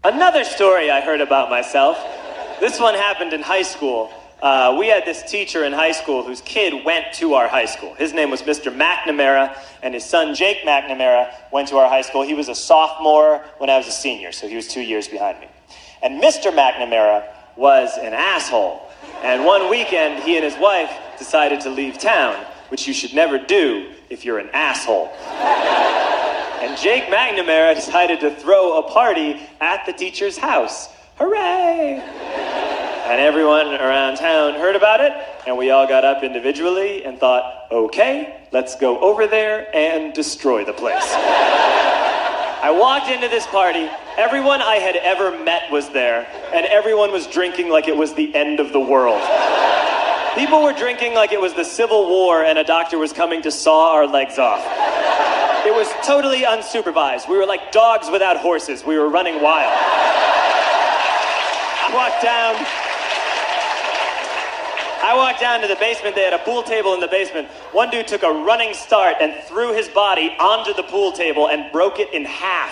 Another story I heard about myself. This one happened in high school. We had this teacher in high school whose kid went to our high school. His name was Mr. McNamara, and his son Jake McNamara went to our high school. He was a sophomore when I was a senior, so he was 2 years behind me. And Mr. McNamara was an asshole. And one weekend, he and his wife decided to leave town, which you should never do if you're an asshole. And Jake McNamara decided to throw a party at the teacher's house. Hooray! And everyone around town heard about it, and we all got up individually and thought, okay, let's go over there and destroy the place. I walked into this party, everyone I had ever met was there, and everyone was drinking like it was the end of the world. People were drinking like it was the Civil War and a doctor was coming to saw our legs off. It was totally unsupervised. We were like dogs without horses. We were running wild. I walked down to the basement. They had a pool table in the basement. One dude took a running start and threw his body onto the pool table and broke it in half.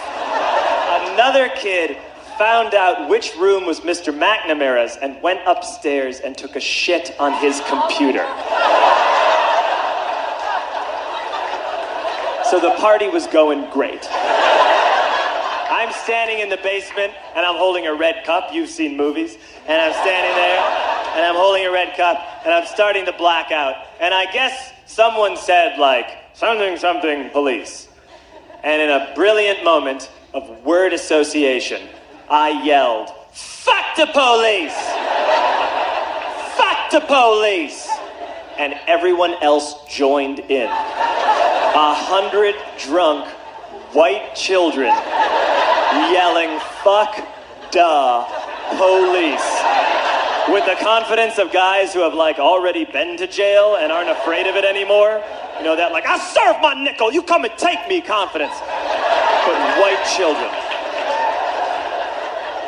Another kid found out which room was Mr. McNamara's and went upstairs and took a shit on his computer. So the party was going great. I'm standing in the basement and I'm holding a red cup. You've seen movies. And I'm standing there and I'm holding a red cup and I'm starting to black out. And I guess someone said like, something police. And in a brilliant moment of word association, I yelled, fuck the police! Fuck the police! And everyone else joined in. 100 drunk white children yelling, fuck the police. With the confidence of guys who have like already been to jail and aren't afraid of it anymore. You know, that like, I'll serve my nickel, you come and take me confidence. But white children.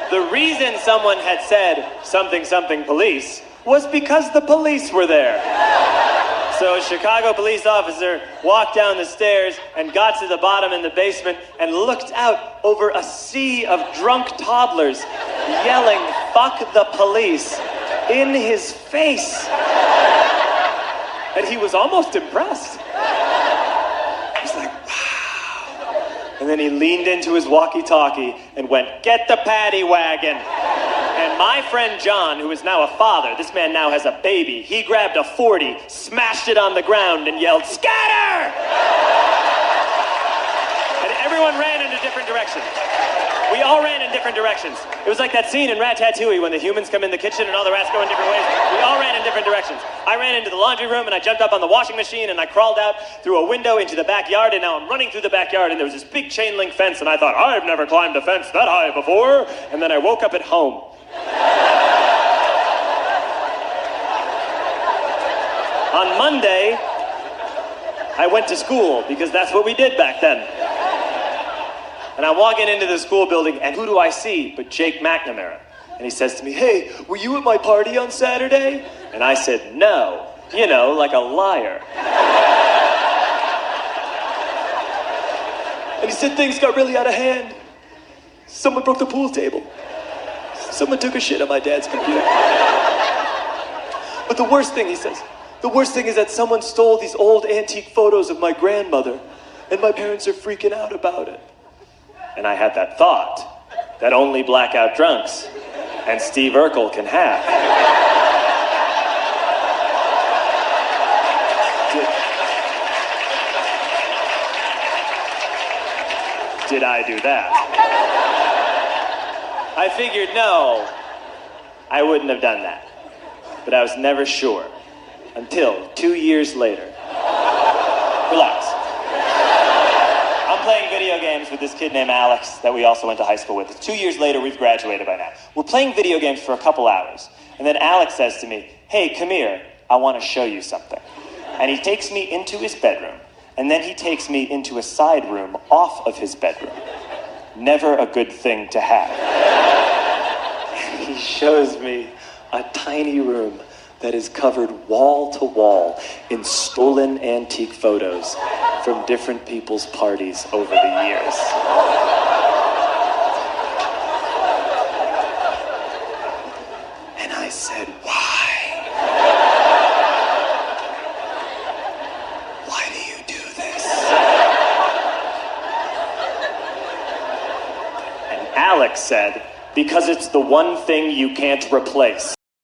The reason someone had said something police was because the police were there. So a Chicago police officer walked down the stairs and got to the bottom in the basement and looked out over a sea of drunk toddlers yelling, fuck the police, in his face. And he was almost impressed. He's like, wow. And then he leaned into his walkie-talkie and went, get the paddy wagon. And my friend John, who is now a father, this man now has a baby, he grabbed a 40, smashed it on the ground, and yelled, scatter! And everyone ran into different directions. We all ran in different directions. It was like that scene in Ratatouille when the humans come in the kitchen and all the rats go in different ways. We all ran in different directions. I ran into the laundry room and I jumped up on the washing machine and I crawled out through a window into the backyard, and now I'm running through the backyard and there was this big chain link fence and I thought, I've never climbed a fence that high before. And then I woke up at home. On Monday, I went to school because that's what we did back then. And I'm walking into the school building, and who do I see but Jake McNamara? And he says to me, hey, were you at my party on Saturday? And I said, no. You know, like a liar. And he said things got really out of hand. Someone broke the pool table. Someone took a shit on my dad's computer. But the worst thing, he says, the worst thing is that someone stole these old antique photos of my grandmother, and my parents are freaking out about it. And I had that thought that only blackout drunks and Steve Urkel can have. Did I do that? I figured, no, I wouldn't have done that. But I was never sure until 2 years later. Relax. I'm playing video games with this kid named Alex that we also went to high school with. 2 years later, we've graduated by now. We're playing video games for a couple hours. And then Alex says to me, hey, come here, I want to show you something. And he takes me into his bedroom. And then he takes me into a side room off of his bedroom. Never a good thing to have. And he shows me a tiny room that is covered wall to wall in stolen antique photos from different people's parties over the years. And I said, why? Why do you do this? And Alex said, because it's the one thing you can't replace.